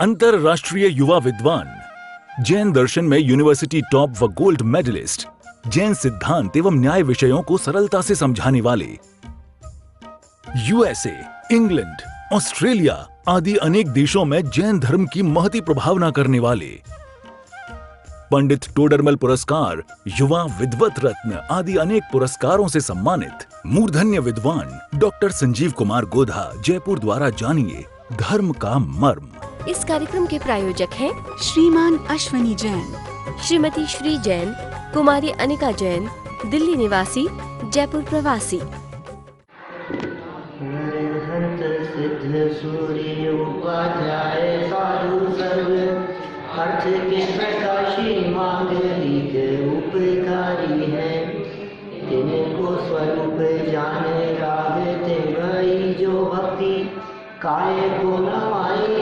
अंतरराष्ट्रीय युवा विद्वान, जैन दर्शन में यूनिवर्सिटी टॉप व गोल्ड मेडलिस्ट, जैन सिद्धांत एवं न्याय विषयों को सरलता से समझाने वाले, यूएसए, इंग्लैंड, ऑस्ट्रेलिया आदि अनेक देशों में जैन धर्म की महती प्रभावना करने वाले, पंडित टोडरमल पुरस्कार, युवा विद्वत रत्न आदि अनेक पुरस्कारों से सम्मानित मूर्धन्य विद्वान डॉक्टर संजीव कुमार गोधा जयपुर द्वारा जानिए धर्म का मर्म। इस कार्यक्रम के प्रायोजक हैं श्रीमान अश्वनी जैन, श्रीमती श्री जैन, कुमारी अनिका जैन, दिल्ली निवासी, जयपुर प्रवासी। सिद्ध सूर्य उपाध्याय साधु सर्व अर्थ के प्रकाशी मांगलिक उपकारी है। तिनको स्वरूप जाने रागते भई जो भक्ति काय को नवाई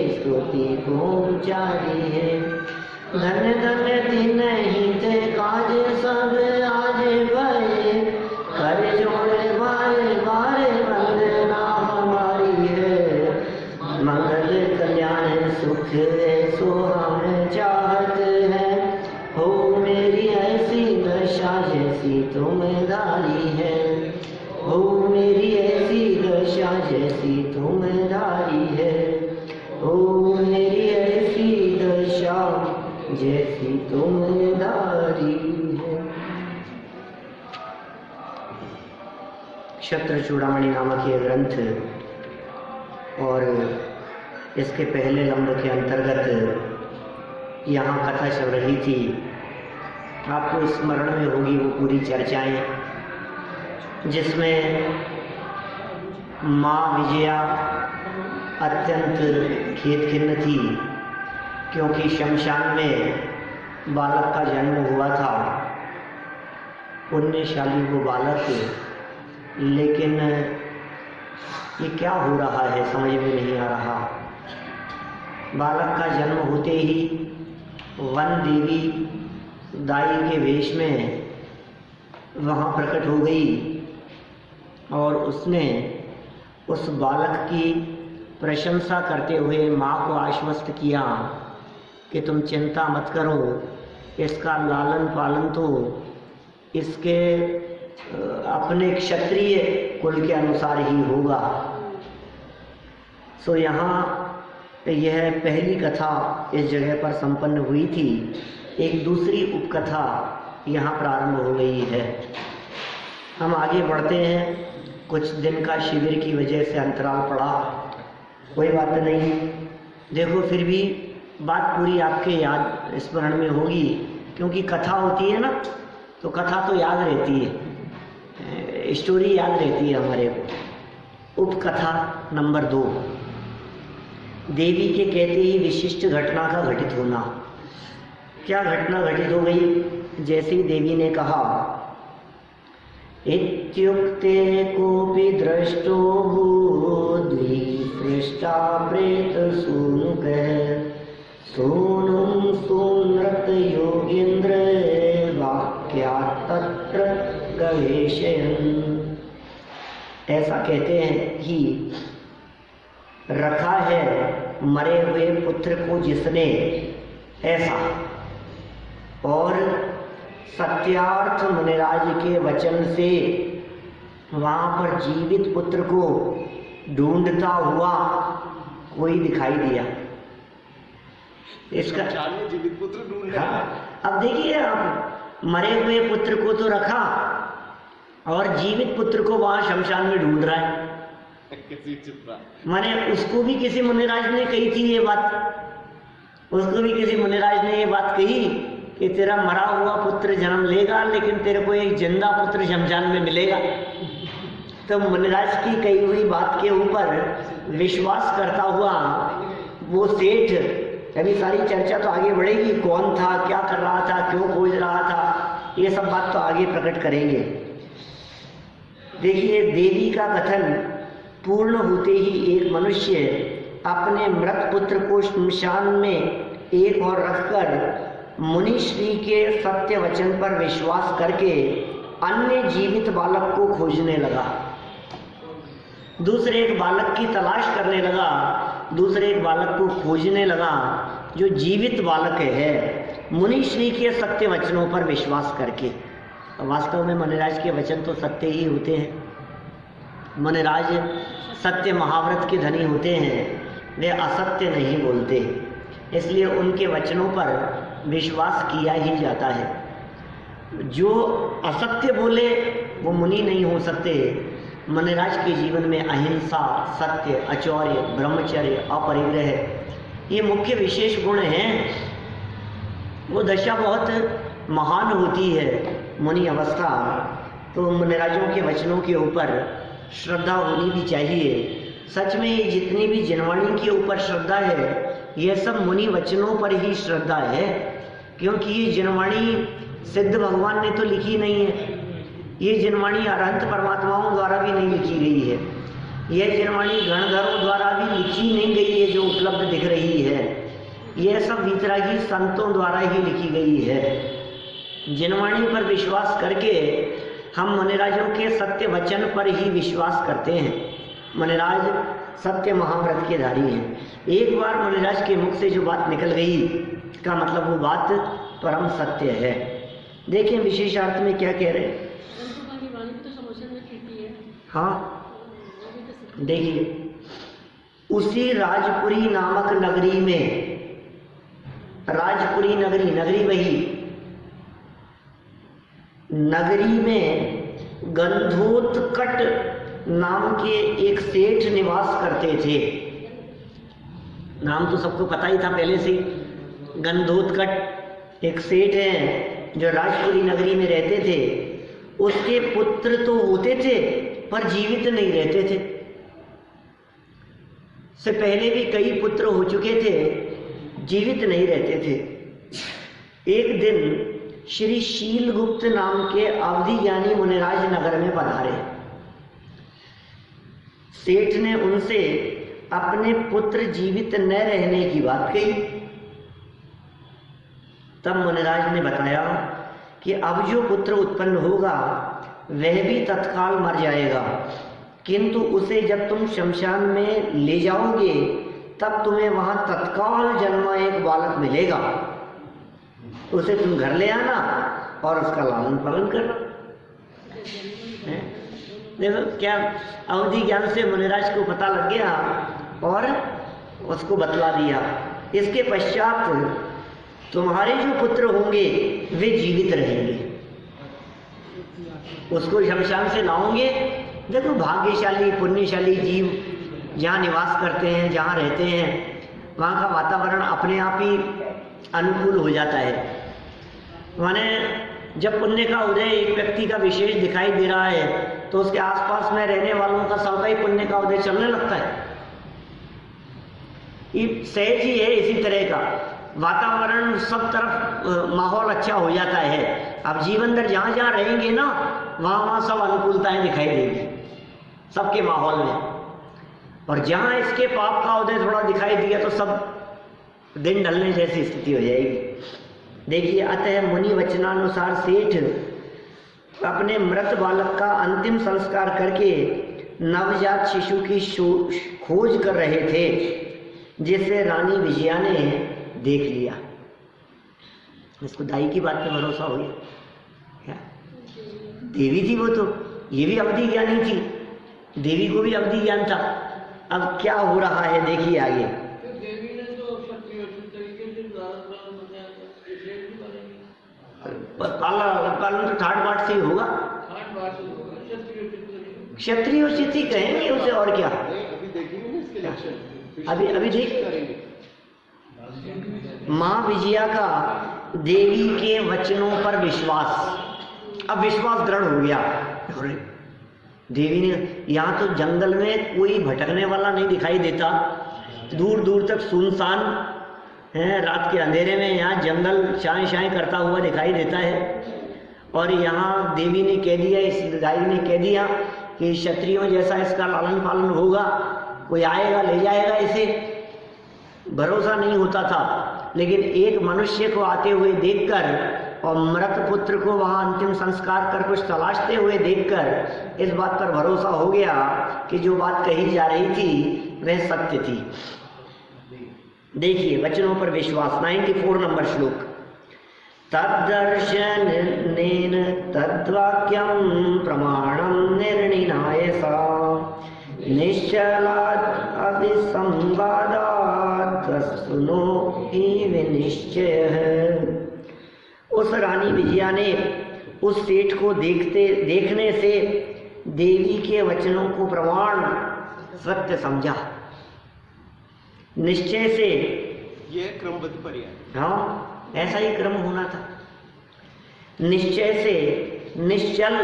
स्तुति को जारी है। धन्य धन्य दिन ही थे काज सब आज भये कर जोड़े बारे बारे वंदना हमारी है। मंगल कल्याण सुख सो हम चाहत है। हो मेरी ऐसी दशा जैसी तुमदारी है। हो मेरी ऐसी दशा जैसी तुमदारी है। हो मेरी ऐसी दशा जैसी तुमदारी है। क्षत्र चूड़ामणि नामक ये ग्रंथ और इसके पहले लंब के अंतर्गत यहाँ कथा चल रही थी। आपको स्मरण में होगी वो पूरी चर्चाएं, जिसमें माँ विजया अत्यंत खेदखिन्न थी क्योंकि शमशान में बालक का जन्म हुआ था। पुण्यशाली वो बालक, लेकिन ये क्या हो रहा है समझ में नहीं आ रहा। बालक का जन्म होते ही वन देवी दाई के वेश में वहाँ प्रकट हो गई और उसने उस बालक की प्रशंसा करते हुए माँ को आश्वस्त किया कि तुम चिंता मत करो, इसका लालन पालन तो इसके अपने क्षत्रिय कुल के अनुसार ही होगा। सो यहाँ यह पहली कथा इस जगह पर संपन्न हुई थी। एक दूसरी उपकथा यहाँ प्रारंभ हो गई है। हम आगे बढ़ते हैं। कुछ दिन का शिविर की वजह से अंतराल पड़ा, कोई बात नहीं। देखो फिर भी बात पूरी आपके याद स्मरण में होगी, क्योंकि कथा होती है ना, तो कथा तो याद रहती है, स्टोरी याद रहती है हमारे को। उपकथा नंबर 2, देवी के कहते ही विशिष्ट घटना का घटित होना। क्या घटना घटित हो गई? जैसे ही देवी ने कहा, इत्युक्ते कोपि दृष्टो द्विपृष्टा प्रेत सूनुकः सूनुं सूनृत योगीन्द्र वाक्यात् तत्र गवेषयन्। ऐसा कहते हैं कि रखा है मरे हुए पुत्र को जिसने, ऐसा, और सत्यार्थ मुनिराज के वचन से वहाँ पर जीवित पुत्र को ढूंढता हुआ कोई दिखाई दिया। इसका जीवित पुत्र ढूंढ रहा है। अब देखिए, आप मरे हुए पुत्र को तो रखा और जीवित पुत्र को वहाँ शमशान में ढूंढ रहा है। माने उसको भी किसी मुनिराज ने कही थी ये बात, उसको भी किसी मुनिराज ने ये बात कही कि तेरा मरा हुआ पुत्र जन्म लेगा, लेकिन तेरे को एक जिंदा पुत्र शमशान में मिलेगा। तो मुनिराज की कही हुई बात के ऊपर विश्वास करता हुआ वो सेठ, अभी सारी चर्चा तो आगे बढ़ेगी, कौन था, क्या कर रहा था, क्यों खोज रहा था, ये सब बात तो आगे प्रकट करेंगे। देखिए, देवी का कथन पूर्ण होते ही एक मनुष्य अपने मृत पुत्र को शमशान में एक और रखकर मुनि श्री के सत्य वचन पर विश्वास करके अन्य जीवित बालक को खोजने लगा। दूसरे एक बालक की तलाश करने लगा दूसरे एक बालक को खोजने लगा जो जीवित बालक है, मुनि श्री के सत्य वचनों पर विश्वास करके। वास्तव में मुनिराज के वचन तो सत्य ही होते हैं। मुनिराज सत्य महाव्रत के धनी होते हैं, वे असत्य नहीं बोलते, इसलिए उनके वचनों पर विश्वास किया ही जाता है। जो असत्य बोले वो मुनि नहीं हो सकते। मुनिराज के जीवन में अहिंसा, सत्य, अचौर्य, ब्रह्मचर्य, अपरिग्रह ये मुख्य विशेष गुण हैं। वो दशा बहुत महान होती है मुनि अवस्था। तो मुनिराजों के वचनों के ऊपर श्रद्धा होनी भी चाहिए। सच में ये जितनी भी जिनवाणी के ऊपर श्रद्धा है, ये सब मुनि वचनों पर ही श्रद्धा है, क्योंकि ये जिनवाणी सिद्ध भगवान ने तो लिखी नहीं है। ये जिनवाणी अरहंत परमात्माओं द्वारा भी नहीं लिखी गई है। यह जिनवाणी गणधरों द्वारा भी लिखी नहीं गई है जो उपलब्ध दिख रही है। यह सब वितरागी संतों द्वारा ही लिखी गई है। जिनवाणी पर विश्वास करके हम मुनिराजों के सत्य वचन पर ही विश्वास करते हैं। मुनिराज सत्य महाव्रत के धारी हैं। एक बार मुनिराज के मुख से जो बात निकल गई का मतलब वो बात परम सत्य है। देखें विशेषार्थ में क्या कह रहे हैं। हाँ देखिए, उसी राजपुरी नामक नगरी में, राजपुरी नगरी, नगरी वही, नगरी में गंधोत्कट नाम के एक सेठ निवास करते थे। नाम तो सबको पता ही था पहले से। गंधोत्कट एक सेठ है जो राजपुरी नगरी में रहते थे। उसके पुत्र तो होते थे पर जीवित नहीं रहते थे। से पहले भी कई पुत्र हो चुके थे, जीवित नहीं रहते थे। एक दिन श्री शीलगुप्त नाम के अवधि ज्ञानी मुनिराज नगर में पधारे। सेठ ने उनसे अपने पुत्र जीवित न रहने की बात कही। तब मुनिराज ने बताया कि अब जो पुत्र उत्पन्न होगा वह भी तत्काल मर जाएगा, किंतु उसे जब तुम शमशान में ले जाओगे तब तुम्हें वहां तत्काल जन्मा एक बालक मिलेगा। उसे तुम घर ले आना और उसका लालन पालन करना। देखो क्या अवधि ज्ञान से मुनिराज को पता लग गया और उसको बतला दिया। इसके पश्चात तुम्हारे जो पुत्र होंगे वे जीवित रहेंगे। उसको शमशान से लाओगे। देखो भाग्यशाली पुण्यशाली जीव जहाँ निवास करते हैं, जहाँ रहते हैं, वहाँ का वातावरण अपने आप ही अनुकूल हो जाता है। माने जब पुण्य का उदय एक व्यक्ति का विशेष दिखाई दे रहा है तो उसके आसपास में रहने वालों का सबका ही पुण्य का उदय चलने लगता है। ये सहज ही है। इसी तरह का वातावरण सब तरफ माहौल अच्छा हो जाता है। अब जीवन भर जहाँ जहाँ रहेंगे ना वहाँ वहाँ सब अनुकूलताएं दिखाई देगी सबके माहौल में। और जहाँ इसके पाप का उदय थोड़ा दिखाई दिया तो सब दिन ढलने जैसी स्थिति हो जाएगी। देखिए, अतः मुनि वचनानुसार सेठ अपने मृत बालक का अंतिम संस्कार करके नवजात शिशु की खोज कर रहे थे, जिसे रानी विजया ने देख लिया। इसको दाई की बात पे भरोसा हो गया। क्या देवी थी वो तो, ये भी अवधि ज्ञानी थी, देवी को भी अवधि ज्ञान था। अब क्या हो रहा है देखिए आगे। पालन तो ठाट बाट से ही होगा। क्षत्रिय उचित ही कहेंगे उसे, और क्या। अभी देखिए, माँ विजया का देवी के वचनों पर विश्वास, अब विश्वास दृढ़ हो गया। देवी ने, यहाँ तो जंगल में कोई भटकने वाला नहीं दिखाई देता, दूर दूर तक सुनसान है। रात के अंधेरे में यहाँ जंगल शाएं शाएं करता हुआ दिखाई देता है। और यहाँ देवी ने कह दिया, इस दाई ने कह दिया कि क्षत्रियों जैसा इसका लालन पालन होगा, कोई आएगा ले जाएगा इसे। भरोसा नहीं होता था, लेकिन एक मनुष्य को आते हुए देखकर और मृत पुत्र को वहाँ अंतिम संस्कार कर कुछ तलाशते हुए देखकर इस बात पर भरोसा हो गया कि जो बात कही जा रही थी वह सत्य थी। देखिए वचनों पर विश्वास, 94 नंबर श्लोक। तद्दर्शनेन तद्वाक्यं प्रमाणं निर्णिनाय सा निश्चलात् अभिसंवादात् सुनो ही विनिश्चयः। उस रानी विजया ने उस सेठ को देखने से देवी के वचनों को प्रमाण सत्य समझा, निश्चय से। ये क्रमबद्ध पर्याय। हाँ, ऐसा ही क्रम होना था। निश्चय से, निश्चल,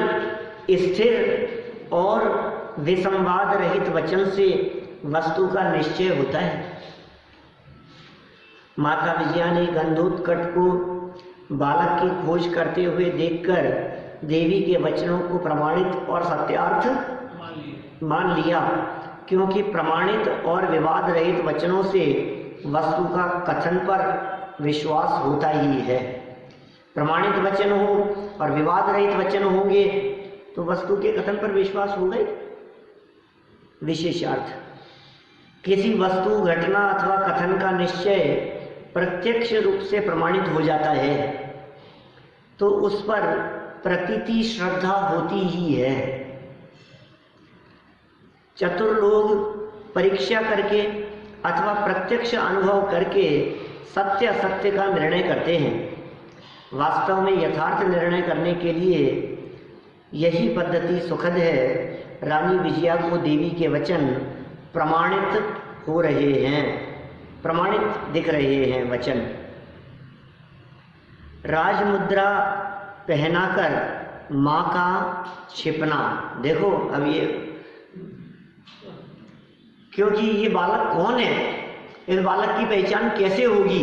स्थिर और विसंवाद रहित वचन से वस्तु का निश्चय होता है। माता विजया ने गंधोत्कच को बालक की खोज करते हुए देखकर देवी के वचनों को प्रमाणित और सत्यार्थ मान लिया, क्योंकि प्रमाणित और विवाद रहित वचनों से वस्तु का कथन पर विश्वास होता ही है। प्रमाणित वचन हो और विवाद रहित वचन होंगे तो वस्तु के कथन पर विश्वास हो गए। विशेषार्थ, किसी वस्तु, घटना अथवा कथन का निश्चय प्रत्यक्ष रूप से प्रमाणित हो जाता है तो उस पर प्रतीति श्रद्धा होती ही है। चतुर लोग परीक्षा करके अथवा प्रत्यक्ष अनुभव करके सत्य असत्य का निर्णय करते हैं। वास्तव में यथार्थ निर्णय करने के लिए यही पद्धति सुखद है। रानी विजया को देवी के वचन प्रमाणित हो रहे हैं, प्रमाणित दिख रहे हैं वचन। राजमुद्रा पहनाकर माँ का छिपना। देखो अब ये, क्योंकि ये बालक कौन है, इस बालक की पहचान कैसे होगी,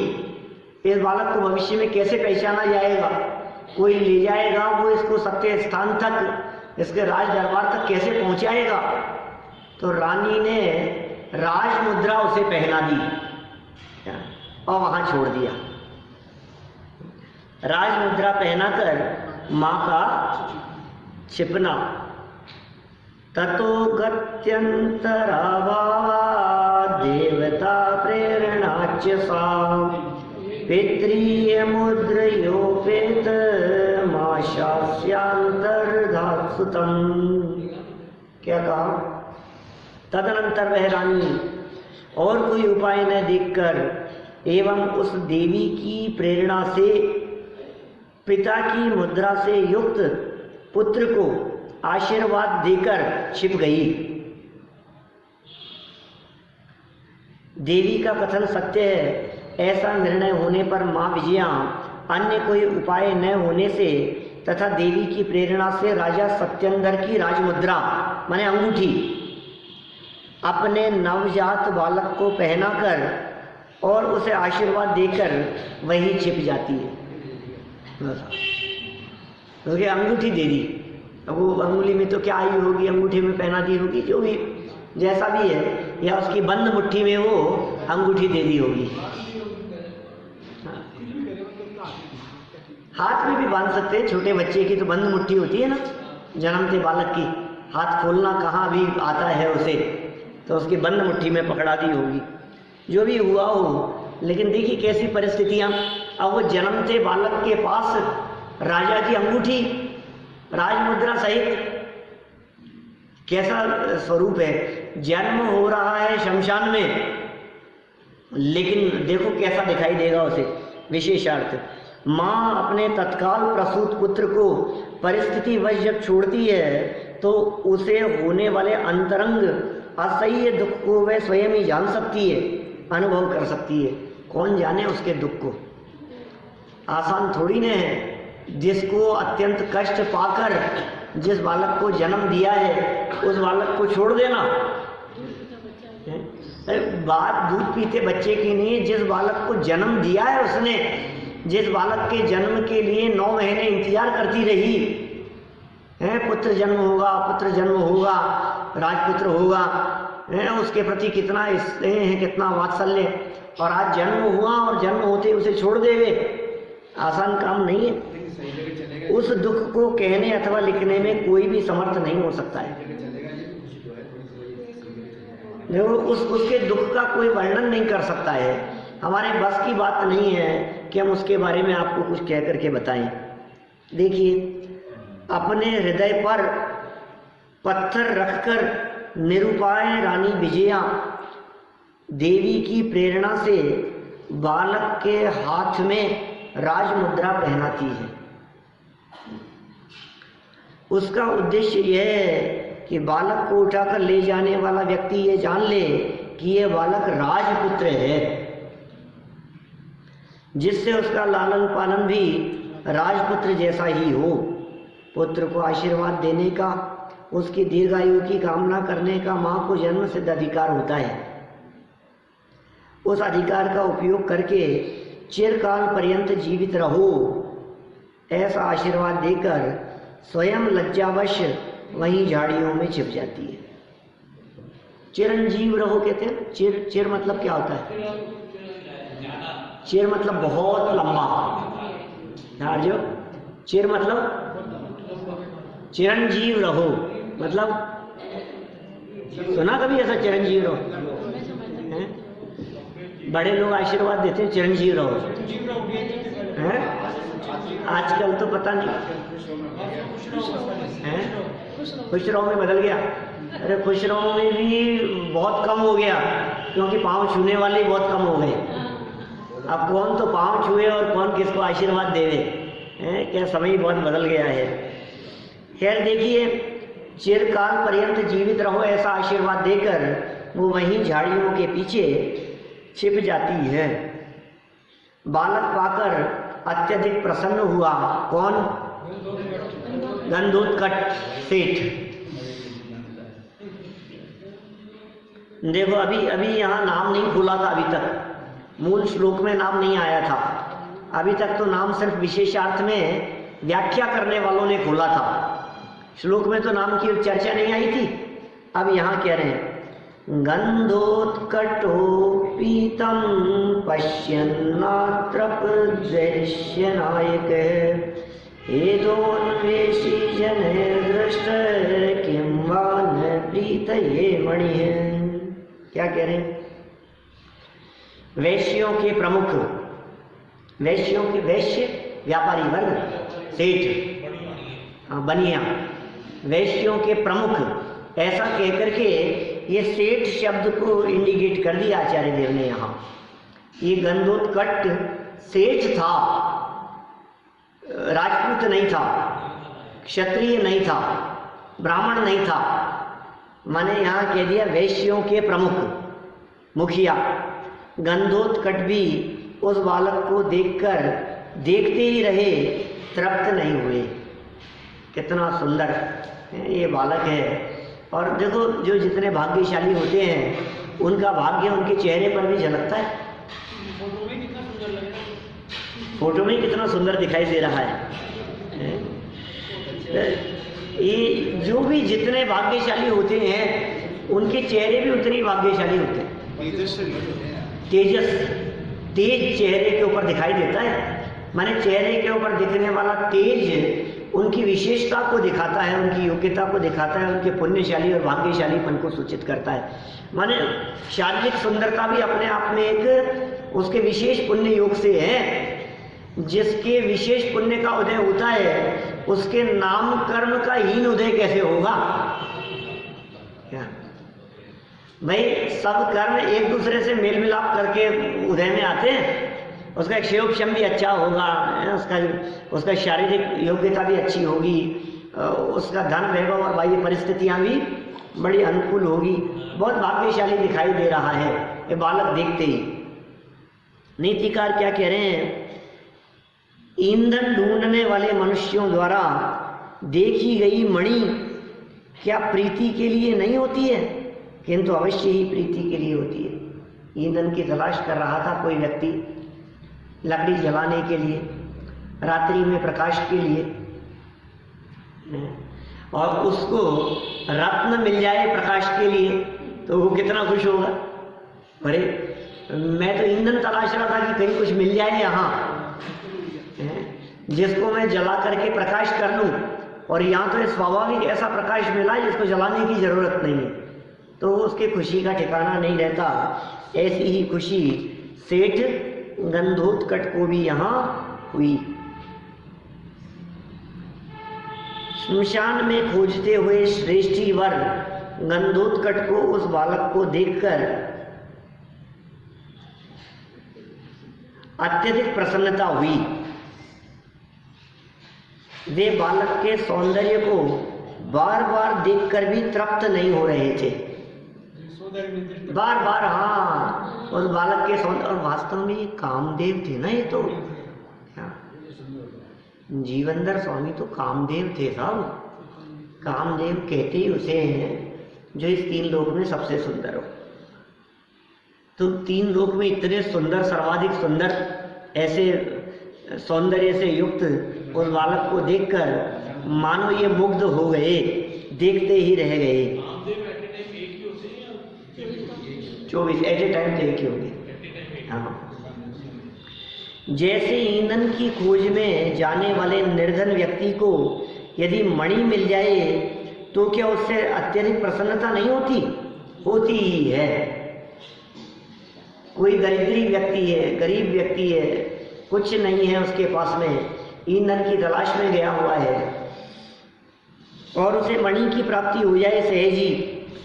इस बालक को भविष्य में कैसे पहचाना जाएगा, कोई ले जाएगा वो इसको सत्य स्थान तक, इसके राज दरबार तक कैसे पहुंचाएगा। तो रानी ने राजमुद्रा उसे पहना दी और वहां छोड़ दिया। राजमुद्रा पहनाकर माँ का छिपना। ततो गत्यंतराभावात् देवता प्रेरणाच्च सा पितृय मुद्रयोपेत माशास्यांतर्धात्सुतम। क्या कहा? तदनंतर वह रानी और कोई उपाय न देखकर एवं उस देवी की प्रेरणा से पिता की मुद्रा से युक्त पुत्र को आशीर्वाद देकर छिप गई। देवी का कथन सत्य है, ऐसा निर्णय होने पर माँ विजया अन्य कोई उपाय न होने से तथा देवी की प्रेरणा से राजा सत्येंद्र की राजमुद्रा माने अंगूठी अपने नवजात बालक को पहनाकर और उसे आशीर्वाद देकर वही छिप जाती है। क्योंकि अंगूठी दे दी, अब वो अंगुली में तो क्या आई होगी, अंगूठी में पहना दी होगी, जो भी जैसा भी है, या उसकी बंद मुट्ठी में वो अंगूठी दे दी होगी। हाथ में भी बांध सकते हैं, छोटे बच्चे की तो बंद मुट्ठी होती है ना, जन्मते बालक की, हाथ खोलना कहाँ भी आता है उसे, तो उसकी बंद मुट्ठी में पकड़ा दी होगी। जो भी हुआ हो, लेकिन देखिए कैसी परिस्थितियां। अब वो जन्मते बालक के पास राजा की अंगूठी राजमुद्रा सहित, कैसा स्वरूप है। जन्म हो रहा है शमशान में, लेकिन देखो कैसा दिखाई देगा उसे। विशेषार्थ, माँ अपने तत्काल प्रसूत पुत्र को परिस्थिति वश जब छोड़ती है तो उसे होने वाले अंतरंग असह्य दुख को वह स्वयं ही जान सकती है, अनुभव कर सकती है। कौन जाने उसके दुख को, आसान थोड़ी न है। जिसको अत्यंत कष्ट पाकर जिस बालक को जन्म दिया है उस बालक को छोड़ देना, बात दूध पीते बच्चे की नहीं है। जिस बालक को जन्म दिया है उसने, जिस बालक के जन्म के लिए 9 महीने इंतजार करती रही है, पुत्र जन्म होगा, पुत्र जन्म होगा, राजपुत्र होगा, उसके प्रति कितना स्नेह है, कितना वात्सल्य, और आज जन्म हुआ और जन्म होते उसे छोड़ देवे, आसान काम नहीं है। उस दुख को कहने अथवा लिखने में कोई भी समर्थ नहीं हो सकता है। देखो उसके दुख का कोई वर्णन नहीं कर सकता है। हमारे बस की बात नहीं है कि हम उसके बारे में आपको कुछ कह करके बताएं। देखिए, अपने हृदय पर पत्थर रखकर निरुपाय रानी विजया देवी की प्रेरणा से बालक के हाथ में राजमुद्रा पहनाती है। उसका उद्देश्य यह है कि बालक को उठाकर ले जाने वाला व्यक्ति ये जान ले कि यह बालक राजपुत्र है, जिससे उसका लालन पालन भी राजपुत्र जैसा ही हो। पुत्र को आशीर्वाद देने का, उसकी दीर्घायु की कामना करने का माँ को जन्म सिद्ध अधिकार होता है। उस अधिकार का उपयोग करके चिरकाल पर्यंत जीवित रहो, ऐसा आशीर्वाद देकर स्वयं लज्जावश वहीं झाड़ियों में छिप जाती है। चिरंजीव रहो कहते हैं। चिर मतलब क्या होता है? चिर मतलब बहुत लंबा। जो चिर मतलब चिरंजीव रहो, मतलब सुना कभी ऐसा चिरंजीव रहो? बड़े लोग आशीर्वाद देते हैं चिरंजीव रहो, हैं? आजकल तो पता नहीं है, खुश रहो में बदल गया। अरे खुश रहो में भी बहुत कम हो गया, क्योंकि पाँव छूने वाले बहुत कम हो गए। अब कौन तो पाँव छुए और कौन किसको आशीर्वाद देवे, हैं? क्या समय बहुत बदल गया है। खैर देखिए, चिरकाल पर्यंत जीवित रहो ऐसा आशीर्वाद देकर वो वहीं झाड़ियों के पीछे छिप जाती है। बालक पाकर अत्यधिक प्रसन्न हुआ। कौन? गंधोत्कच सेठ। देखो अभी यहाँ नाम नहीं खुला था, अभी तक मूल श्लोक में नाम नहीं आया था। अभी तक तो नाम सिर्फ विशेषार्थ में व्याख्या करने वालों ने खोला था। श्लोक में तो नाम की चर्चा नहीं आई थी। अब यहाँ कह रहे हैं, गंधोत्कटो पीतम पश्यन्नात्र नायक हेदोन्वेषी जनैर्दृष्ट किं वा न प्रीतये मणिः। क्या कह रहे हैं? वैश्यों के प्रमुख, वैश्यों के वैश्य व्यापारी वर्ग, सेठ, बनिया, वैश्यों के प्रमुख, ऐसा कहकर के ये सेठ शब्द को इंडिकेट कर दिया आचार्य देव ने यहाँ। ये गंधोत्कच सेठ था, राजपूत नहीं था, क्षत्रिय नहीं था, ब्राह्मण नहीं था। माने यहाँ कह दिया वैश्यों के प्रमुख, मुखिया। गंधोत्कच भी उस बालक को देखकर देखते ही रहे, तृप्त नहीं हुए। कितना सुंदर ये बालक है। और देखो, जो जितने भाग्यशाली होते हैं उनका भाग्य उनके चेहरे पर भी झलकता है। फोटो में कितना सुंदर दिखाई दे रहा है। ये जो भी जितने भाग्यशाली होते हैं उनके चेहरे भी उतने ही भाग्यशाली होते हैं। तेजस, तेज चेहरे के ऊपर दिखाई देता है। माने चेहरे के ऊपर दिखने वाला तेज उनकी विशेषता को दिखाता है, उनकी योग्यता को दिखाता है, उनके पुण्यशाली और भाग्यशालीपन को सूचित करता है। माने शारीरिक सुंदरता भी अपने आप में एक उसके विशेष पुण्य योग से है। जिसके विशेष पुण्य का उदय होता है उसके नाम कर्म का हीन उदय कैसे होगा? क्या भाई, सब कर्म एक दूसरे से मेल मिलाप करके उदय में आते हैं। उसका क्षेयोक्षम भी अच्छा होगा, उसका शारीरिक योग्यता भी अच्छी होगी, उसका धन वैभव और बाह्य परिस्थितियां भी बड़ी अनुकूल होगी। बहुत भाग्यशाली दिखाई दे रहा है ये बालक देखते ही। नीतिकार क्या कह रहे हैं? ईंधन ढूंढने वाले मनुष्यों द्वारा देखी गई मणि क्या प्रीति के लिए नहीं होती है? किंतु अवश्य ही प्रीति के लिए होती है। ईंधन की तलाश कर रहा था कोई व्यक्ति, लकड़ी जलाने के लिए, रात्रि में प्रकाश के लिए, और उसको रत्न मिल जाए प्रकाश के लिए तो वो कितना खुश होगा। अरे मैं तो ईंधन तलाश रहा था कि कहीं कुछ मिल जाए यहाँ जिसको मैं जला करके प्रकाश कर लूं, और यहाँ तो स्वाभाविक ऐसा प्रकाश मिला जिसको जलाने की जरूरत नहीं है। तो उसके खुशी का ठिकाना नहीं रहता। ऐसी ही खुशी सेठ गंधोत्कच को भी यहाँ हुई। श्मशान में खोजते हुए श्रेष्ठी वर गंधोत्कच को उस बालक को देखकर अत्यधिक प्रसन्नता हुई। वे बालक के सौंदर्य को बार बार देखकर भी तृप्त नहीं हो रहे थे। बार बार, हाँ, उस बालक के सौंदर्य, और वास्तव में ये कामदेव थे ना, ये तो जीवनधर स्वामी तो कामदेव थे साहब। कामदेव कहते ही उसे हैं जो इस तीन लोक में सबसे सुंदर हो। तो तीन लोक में इतने सुंदर, सर्वाधिक सुंदर, ऐसे सौंदर्य से युक्त उस बालक को देखकर मानो ये मुग्ध हो गए, देखते ही रह गए। 24 एट ए टाइम तो एक ही होंगे। हाँ, जैसे ईंधन की खोज में जाने वाले निर्धन व्यक्ति को यदि मणि मिल जाए तो क्या उससे अत्यधिक प्रसन्नता नहीं होती? होती ही है। कोई गरीब व्यक्ति है, कुछ नहीं है उसके पास में, ईंधन की तलाश में गया हुआ है और उसे मणि की प्राप्ति हो जाए सहज ही,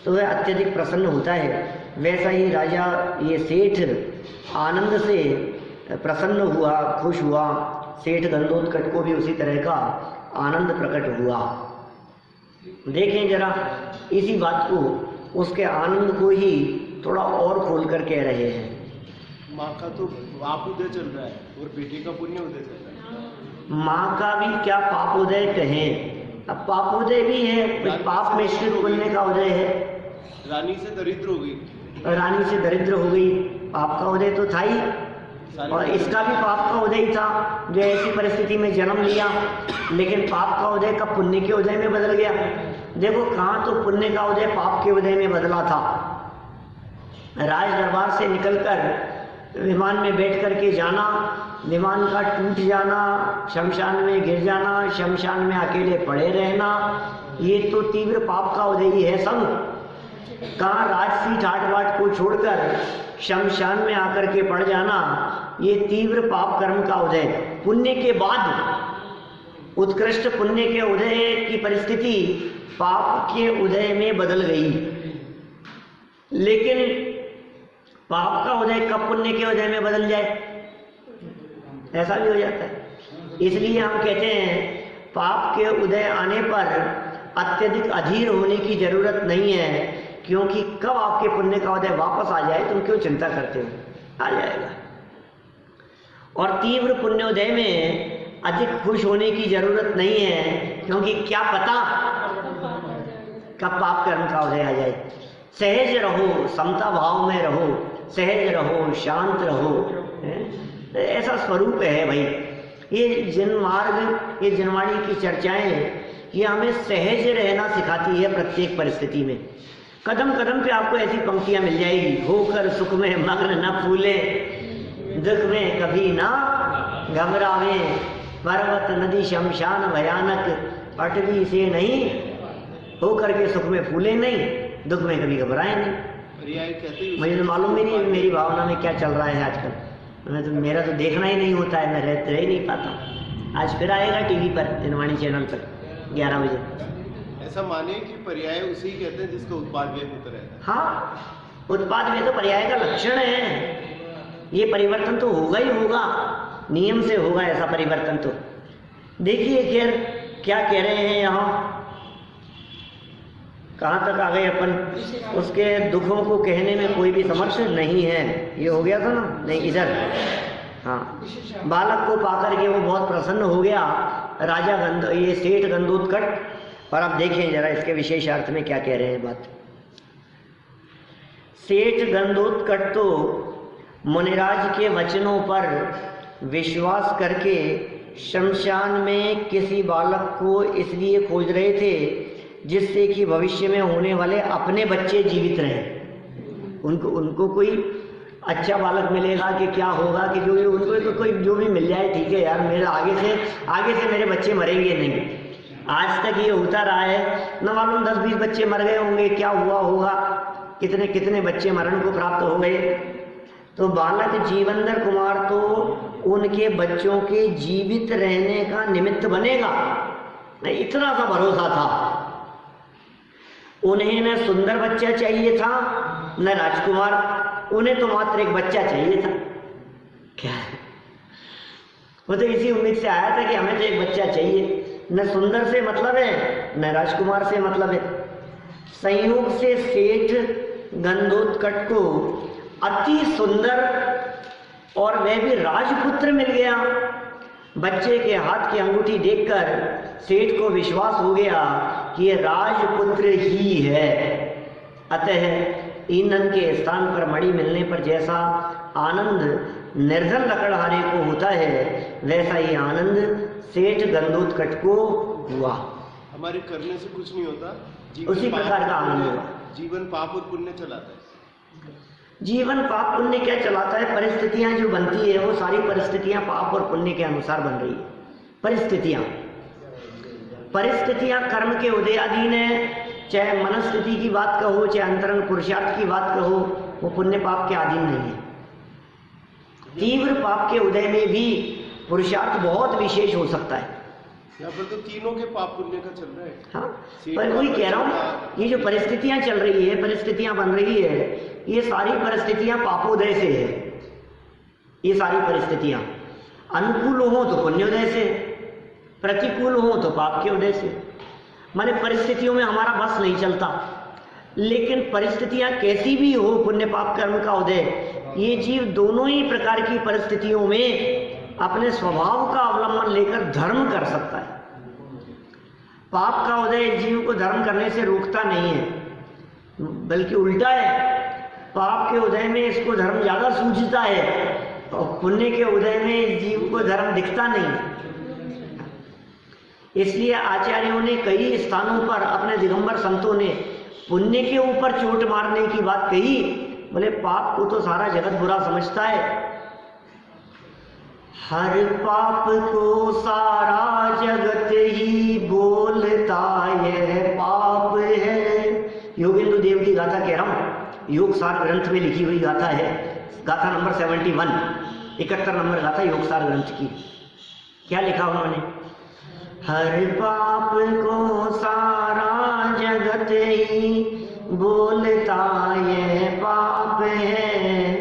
तो वह अत्यधिक प्रसन्न होता है। वैसा ही राजा ये सेठ आनंद से प्रसन्न हुआ, खुश हुआ। सेठ गंधोत्कच को भी उसी तरह का आनंद प्रकट हुआ। देखें जरा इसी बात को, उसके आनंद को ही थोड़ा और खोल कर कह रहे हैं। माँ का तो पाप उदय चल रहा है और बेटे का पुण्य उदय चल रहा है। माँ का भी क्या पाप उदय कहें, अब पाप उदय भी है, कुछ पाप मिश्रित पुण्य का उदय है। रानी से दरिद्र हो गई, रानी से दरिद्र हो गई, पाप का उदय तो था ही, और इसका भी पाप का उदय ही था जो ऐसी परिस्थिति में जन्म लिया। लेकिन पाप का उदय कब पुण्य के उदय में बदल गया? देखो कहाँ तो पुण्य का उदय पाप के उदय में बदला था। राज दरबार से निकलकर विमान में बैठ करके जाना, विमान का टूट जाना, शमशान में गिर जाना, शमशान में अकेले पड़े रहना, ये तो तीव्र पाप का उदय ही है सब। कहाँ राजसी ठाट बाट को छोड़कर शमशान में आकर के पड़ जाना, ये तीव्र पाप कर्म का उदय। पुण्य के बाद उत्कृष्ट पुण्य के उदय की परिस्थिति पाप के उदय में बदल गई। लेकिन पाप का उदय कब पुण्य के उदय में बदल जाए, ऐसा भी हो जाता है। इसलिए हम कहते हैं पाप के उदय आने पर अत्यधिक अधीर होने की जरूरत नहीं है, क्योंकि कब आपके पुण्य का उदय वापस आ जाए तुम क्यों चिंता करते हो, आ जाएगा। और तीव्र पुण्योदय में अधिक खुश होने की जरूरत नहीं है, क्योंकि क्या पता कब पाप कर्म का उदय आ जाए। सहज रहो, समता भाव में रहो, सहज रहो, शांत रहो, ऐसा स्वरूप है भाई। ये जिन मार्ग, ये जिनवाणी की चर्चाएं, ये हमें सहज रहना सिखाती है प्रत्येक परिस्थिति में। कदम कदम पे आपको ऐसी पंक्तियां मिल जाएगी, होकर सुख में मग्न न फूले, दुख में कभी ना घबरावे, पर्वत नदी शमशान भयानक, पटवी से नहीं, होकर के सुख में फूले नहीं, दुख में कभी घबराए नहीं। मुझे तो मालूम ही नहीं मेरी भावना में क्या चल रहा है आजकल। मेरा तो देखना ही नहीं होता है, मैं रह ही नहीं पाता। आज फिर आएगा टीवी पर, जिनवाणी चैनल पर 11 बजे। ऐसा माने कि पर्याय उसी कहते हैं जिसका उत्पाद व्यय होता रहता है। हाँ, उत्पाद व्यय तो पर्याय का लक्षण है। ये परिवर्तन तो होगा ही होगा, नियम से होगा ऐसा परिवर्तन। तो देखिए खैर क्या कह रहे हैं यहाँ, कहाँ तक आ गए अपन। उसके दुखों को कहने में कोई भी समर्थ नहीं है, ये हो गया था ना, नहीं इधर। हाँ, बालक को पाकर के वो बहुत प्रसन्न हो गया राजा ये सेठ गंधोत्कच। और अब देखें जरा इसके विशेष अर्थ में क्या कह रहे हैं बात। सेठ गंधोत्कच तो मुनिराज के वचनों पर विश्वास करके शमशान में किसी बालक को इसलिए खोज रहे थे जिससे कि भविष्य में होने वाले अपने बच्चे जीवित रहें। उनको कोई अच्छा बालक मिलेगा कि क्या होगा, कि जो उनको तो कोई जो भी मिल जाए ठीक है यार, मेरे आगे से मेरे बच्चे मरेंगे नहीं। आज तक ये होता रहा है, न मालूम 10-20 बच्चे मर गए होंगे, क्या हुआ होगा, कितने कितने बच्चे मरण को प्राप्त हो गए। तो बालक जीवंदर कुमार तो उनके बच्चों के जीवित रहने का निमित्त बनेगा, इतना सा भरोसा था। उन्हें न सुंदर बच्चा चाहिए था न राजकुमार, उन्हें तो मात्र एक बच्चा चाहिए था। क्या वो तो इसी उम्मीद से आया था कि हमें तो एक बच्चा चाहिए, न सुंदर से मतलब है न राजकुमार से मतलब है। संयोग से सेठ गंधोत्कच को अति सुंदर और वह भी राजपुत्र मिल गया। बच्चे के हाथ की अंगूठी देखकर सेठ को विश्वास हो गया कि ये राजपुत्र ही है। अतः ईंधन के स्थान पर मणि मिलने पर जैसा आनंद निर्धन लकड़हारे को होता है, वैसा ही आनंद सेठ गंधोत्कच को हुआ। हमारे करने से कुछ नहीं होता, उसी प्रकार का आनंद हुआ। जीवन पाप और पुण्य चलाता है। जीवन पाप पुण्य क्या चलाता है? परिस्थितियां जो बनती है वो सारी परिस्थितियां पाप और पुण्य के अनुसार बन रही है। परिस्थितियां कर्म के उदयाधीन है, चाहे मनस्थिति की बात कहो चाहे अंतरंग पुरुषार्थ की बात कहो, वो पुण्य पाप के अधीन नहीं है। तीव्र पाप के उदय में भी पुरुषार्थ बहुत विशेष हो सकता है। यहाँ पर तो तीनों के पाप पुण्य का चल रहा है। हाँ, पर वही कह रहा हूँ, ये जो परिस्थितियां चल रही है, परिस्थितियां बन रही है, ये सारी परिस्थितियां पापोदय से है। ये सारी परिस्थितियां अनुकूल हो तो पुण्योदय से, प्रतिकूल हो तो पाप के उदय से। माने परिस्थितियों में हमारा बस नहीं चलता, लेकिन परिस्थितियां कैसी भी हो, पुण्य पाप कर्म का उदय, ये जीव दोनों ही प्रकार की परिस्थितियों में अपने स्वभाव का अवलंबन लेकर धर्म कर सकता है। पाप का उदय जीव को धर्म करने से रोकता नहीं है, बल्कि उल्टा है। पाप के उदय में इसको धर्म ज्यादा सूझता है और पुण्य के उदय में जीव को धर्म दिखता नहीं। इसलिए आचार्यों ने कई स्थानों पर, अपने दिगंबर संतों ने पुण्य के ऊपर चोट मारने की बात कही। बोले पाप को तो सारा जगत बुरा समझता है, हर पाप को सारा जगत ही बोलता यह पाप है। योगेंद्र देव की गाथा कह रहा हूँ, योगसार ग्रंथ में लिखी हुई गाथा है, गाथा नंबर 71, 71 नंबर गाथा योगसार ग्रंथ की। क्या लिखा उन्होंने? हर पाप को सारा जगत ही बोलता यह पाप है,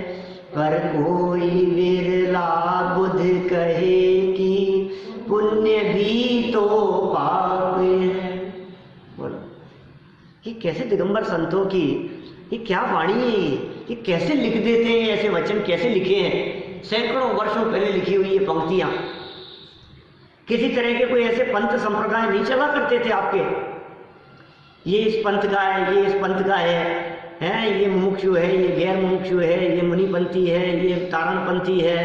पर कोई विरला बुध कहे कि पुण्य भी तो पाप है। बोलो, ये कैसे दिगंबर संतों की, ये क्या वाणी है, ये कैसे लिख देते हैं, ऐसे वचन कैसे लिखे हैं। सैकड़ों वर्षों पहले लिखी हुई ये पंक्तियां। किसी तरह के कोई ऐसे पंथ संप्रदाय नहीं चला करते थे आपके, ये इस पंथ का है, ये इस पंथ का है, ये मुमुक्षु है, ये गैर मुमुक्षु है, ये मुनिपंथी है, ये तारणपंथी है,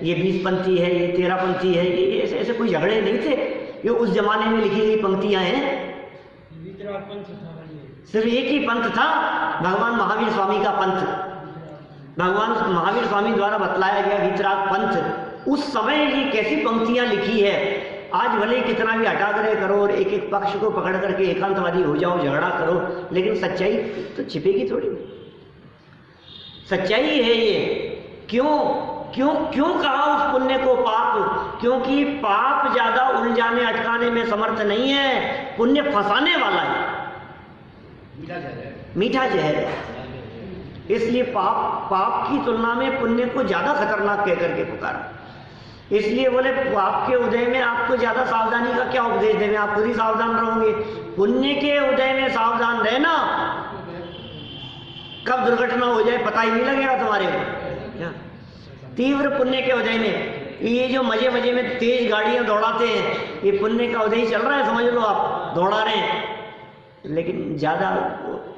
ये 20पंथी है, ये 13पंथी है। ये ऐसे कोई झगड़े नहीं थे, ये उस जमाने में लिखी गई पंक्तियां हैं। सिर्फ एक ही पंथ था, भगवान महावीर स्वामी का पंथ। भगवान महावीर स्वामी द्वारा बतलाया गया वितराग पंथ। उस समय ये कैसी पंक्तियां लिखी है। आज भले कितना भी हटाग्रह करो और एक एक पक्ष को पकड़ करके एकांतवादी हो जाओ, झगड़ा करो, लेकिन सच्चाई तो छिपेगी थोड़ी। सच्चाई है ये। क्यों क्यों क्यों कहा उस पुण्य को पाप? क्योंकि पाप ज्यादा उलझाने अटकाने में समर्थ नहीं है, पुण्य फंसाने वाला है, मीठा जहर है। इसलिए पाप की तुलना में पुण्य को ज्यादा खतरनाक कह करके पुकारा। इसलिए बोले पाप के उदय में आपको ज्यादा सावधानी का क्या उपदेश देवे, आप खुद ही सावधान रहोगे। पुण्य के उदय में सावधान रहना, कब दुर्घटना हो जाए पता ही नहीं लगेगा तुम्हारे को। तीव्र पुण्य के उदय में ये जो मजे मजे में तेज गाड़ियां दौड़ाते हैं, ये पुण्य का उदय चल रहा है, समझ लो आप, दौड़ा रहे हैं। लेकिन ज्यादा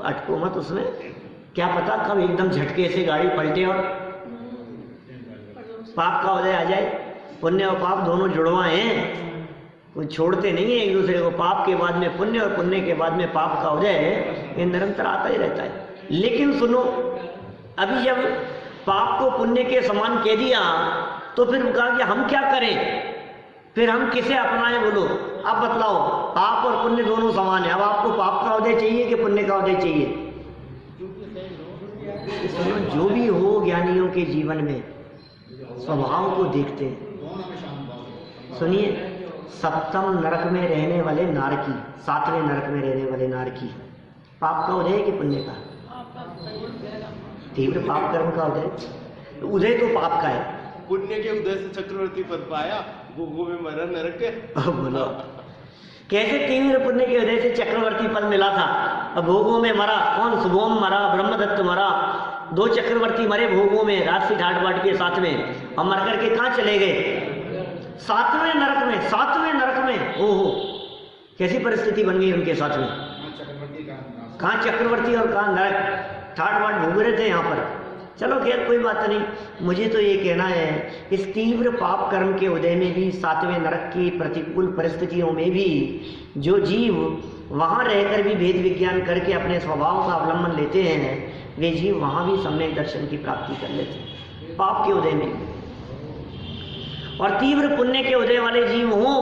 अटको मत उसमें, क्या पता कब एकदम झटके से गाड़ी पलटे और पाप का उदय आ जाए। पुण्य और पाप दोनों जुड़वा हैं, वो छोड़ते नहीं है एक दूसरे को। पाप के बाद में पुण्य और पुण्य के बाद में पाप का उदय है, ये निरंतर आता ही रहता है। लेकिन सुनो, अभी जब पाप को पुण्य के समान कह दिया तो फिर कहा कि हम क्या करें, फिर हम किसे अपनाएं? बोलो अब बतलाओ। पाप और पुण्य दोनों समान है, अब आपको पाप का उदय चाहिए कि पुण्य का उदय चाहिए? सुनो, जो भी हो ज्ञानियों के जीवन में स्वभाव को देखते हैं। सुनिए, सप्तम नरक में रहने वाले नारकी, सातवें नरक में रहने वाले नारकी, पाप का उदय कि पुण्य का? तीव्र पाप कर्म का उदय। उदय तो पाप का है। पुण्य के उदय से चक्रवर्ती पद पाया, भोगों में मरा नरक के। बोलो कैसे तीव्र पुण्य के उदय से चक्रवर्ती पद मिला था, अब भोगों में मरा। कौन? सुभोम मरा, ब्रह्मदत्त मरा, 2 चक्रवर्ती मरे भोगों में, राजसी ठाट बाट के साथ में, और मर करके कहाँ चले गए? 7वें नरक में। 7वें नरक में, ओहो कैसी परिस्थिति बन गई उनके साथ में। कहाँ चक्रवर्ती और कहाँ नरक, ठाट बाट भोग रहे थे यहाँ पर। चलो खैर कोई बात नहीं। मुझे तो ये कहना है, इस तीव्र पाप कर्म के उदय में भी, 7वें नरक की प्रतिकूल परिस्थितियों में भी, जो जीव वहाँ रहकर भी भेद विज्ञान करके अपने स्वभाव का अवलंबन लेते हैं, वे जीव वहाँ भी सम्यक दर्शन की प्राप्ति कर लेते हैं पाप के उदय में। और तीव्र पुण्य के उदय वाले जीव हों,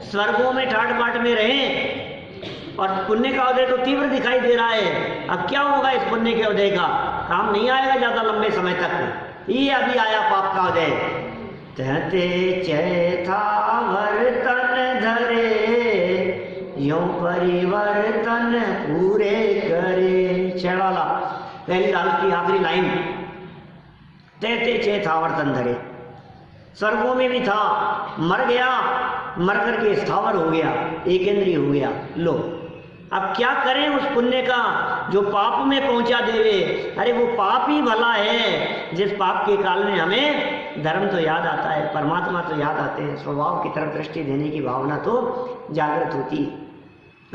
स्वर्गों में ठाट बाट में रहें, और पुण्य का उदय तो तीव्र दिखाई दे रहा है। अब क्या होगा इस पुण्य के उदय का? काम नहीं आएगा ज्यादा लंबे समय तक। ये अभी आया पाप का उदय। तहते चैथावर तन धरे, यों परिवर्तन पूरे करे। छेड़वाला पहली राग की आखिरी लाइन, तहते चैथावर तन धरे। स्वर्गों में भी था, मर गया, मर करके स्थावर हो गया, एकेंद्रीय हो गया। लो अब क्या करें उस पुण्य का जो पाप में पहुंचा देवे। अरे वो पाप ही भला है जिस पाप के काल में हमें धर्म तो याद आता है, परमात्मा तो याद आते हैं, स्वभाव की तरफ दृष्टि देने की भावना तो जागृत होती है।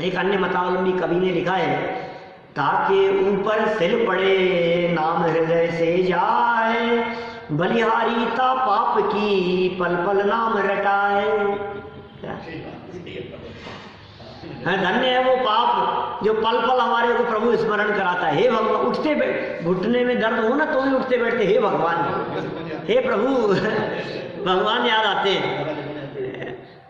एक अन्य मतावलंबी कवि ने लिखा है, ताके ऊपर सिल पड़े नाम हृदय से जाए, बलिहारीता पाप की पल पल नाम रटाए। धन्य है वो पाप जो पल पल हमारे को प्रभु स्मरण कराता है। हे भगवान, उठते घुटने में दर्द हो ना तो भी उठते बैठते हे भगवान, हे प्रभु, भगवान याद आते हैं।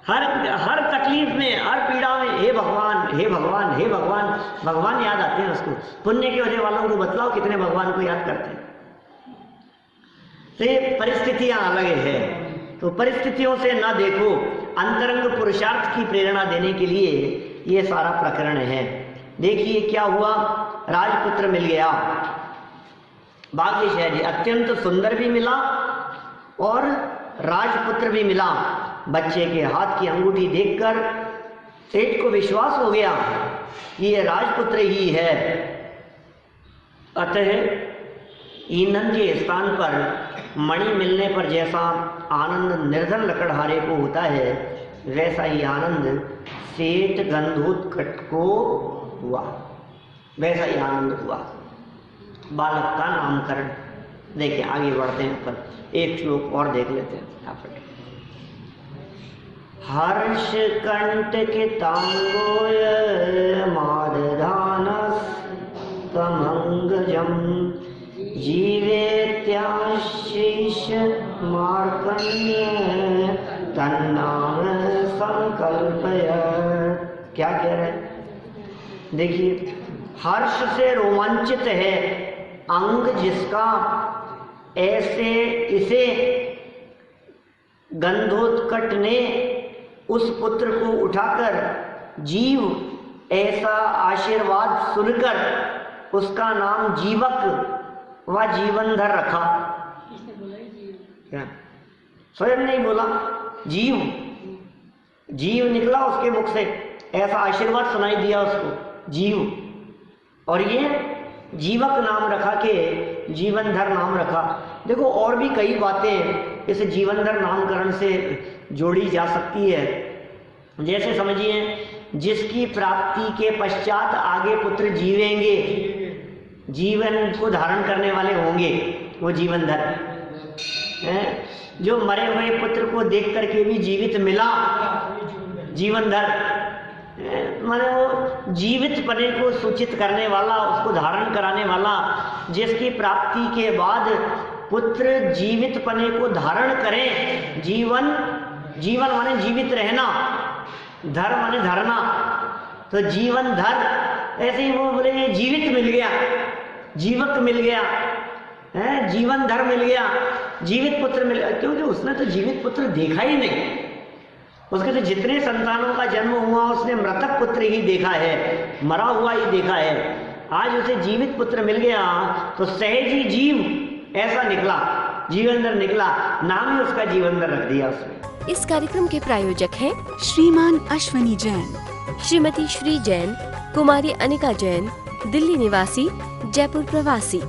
हर तकलीफ में, हर पीड़ा में हे भगवान, हे भगवान, हे भगवान, भगवान याद आते हैं उसको। पुण्य के होने वालों को बतलाओ कितने भगवान को याद करते हैं। तो ये परिस्थितियां अलग है, तो परिस्थितियों से ना देखो, अंतरंग पुरुषार्थ की प्रेरणा देने के लिए ये सारा प्रकरण है। देखिए क्या हुआ, राजपुत्र मिल गया, भाग्यशाली जी, अत्यंत सुंदर भी मिला और राजपुत्र भी मिला। बच्चे के हाथ की अंगूठी देखकर सेठ को विश्वास हो गया कि ये राजपुत्र ही है। अतः ईंधन के स्थान पर मणि मिलने पर जैसा आनंद निर्धन लकड़हारे को होता है, वैसा ही आनंद सेठ गंधोत्कट को हुआ, वैसा ही आनंद हुआ। बालक का नामकरण। देखिए आगे बढ़ते हैं, पर एक श्लोक और देख लेते हैं यहाँ पर। हर्ष कंटकितांगोय मादधानस तमंगजम जीवेत्याशीष मार्कण्य तन्नाम संकल्पय। क्या कह रहे हैं? देखिए, हर्ष से रोमांचित है अंग जिसका, ऐसे इसे गंधोत्कट ने उस पुत्र को उठाकर जीव ऐसा आशीर्वाद सुनकर उसका नाम जीवक व जीवनधर रखा। क्या स्वयं नहीं बोला, जीव, जीव निकला उसके मुख से, ऐसा आशीर्वाद सुनाई दिया उसको जीव, और ये जीवक नाम रखा के जीवनधर नाम रखा। देखो और भी कई बातें इस जीवनधर नामकरण से जोड़ी जा सकती है। जैसे समझिए, जिसकी प्राप्ति के पश्चात आगे पुत्र जीवेंगे, जीवन को धारण करने वाले होंगे, वो जीवनधर है। जो मरे हुए पुत्र को देख करके भी जीवित मिला, जीवनधर माने वो जीवित पने को सूचित करने वाला, उसको धारण कराने वाला। जिसकी प्राप्ति के बाद पुत्र जीवित पने को धारण करें, जीवन, जीवन माने जीवित रहना, धर माने धरना, तो जीवन धर। ऐसे ही वो बोले जीवित मिल गया, जीवक मिल गया, है, जीवन धर्म मिल गया, जीवित पुत्र मिल गया, क्योंकि उसने तो जीवित पुत्र देखा ही नहीं। उसके तो जितने संतानों का जन्म हुआ उसने मृतक पुत्र ही देखा है, मरा हुआ ही देखा है। आज उसे जीवित पुत्र मिल गया तो सहजी जीव ऐसा निकला, जीवनधर निकला, नाम ही उसका जीवनधर रख दिया उसने। इस कार्यक्रम के प्रायोजक हैं श्रीमान अश्वनी जैन, श्रीमती श्री जैन, कुमारी अनिका जैन, दिल्ली निवासी, जयपुर प्रवासी।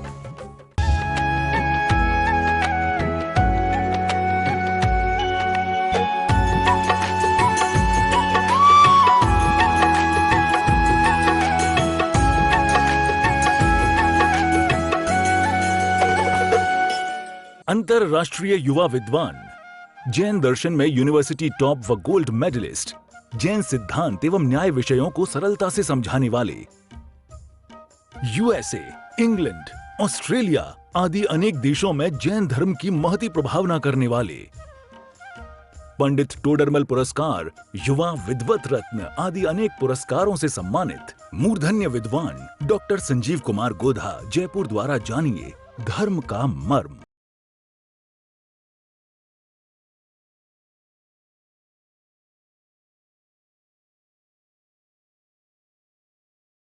अंतरराष्ट्रीय युवा विद्वान, जैन दर्शन में यूनिवर्सिटी टॉप व गोल्ड मेडलिस्ट, जैन सिद्धांत एवं न्याय विषयों को सरलता से समझाने वाले, यूएसए, इंग्लैंड, ऑस्ट्रेलिया आदि अनेक देशों में जैन धर्म की महती प्रभावना करने वाले, पंडित टोडरमल पुरस्कार, युवा विद्वत रत्न आदि अनेक पुरस्कारों से सम्मानित मूर्धन्य विद्वान डॉक्टर संजीव कुमार गोधा, जयपुर द्वारा जानिए धर्म का मर्म।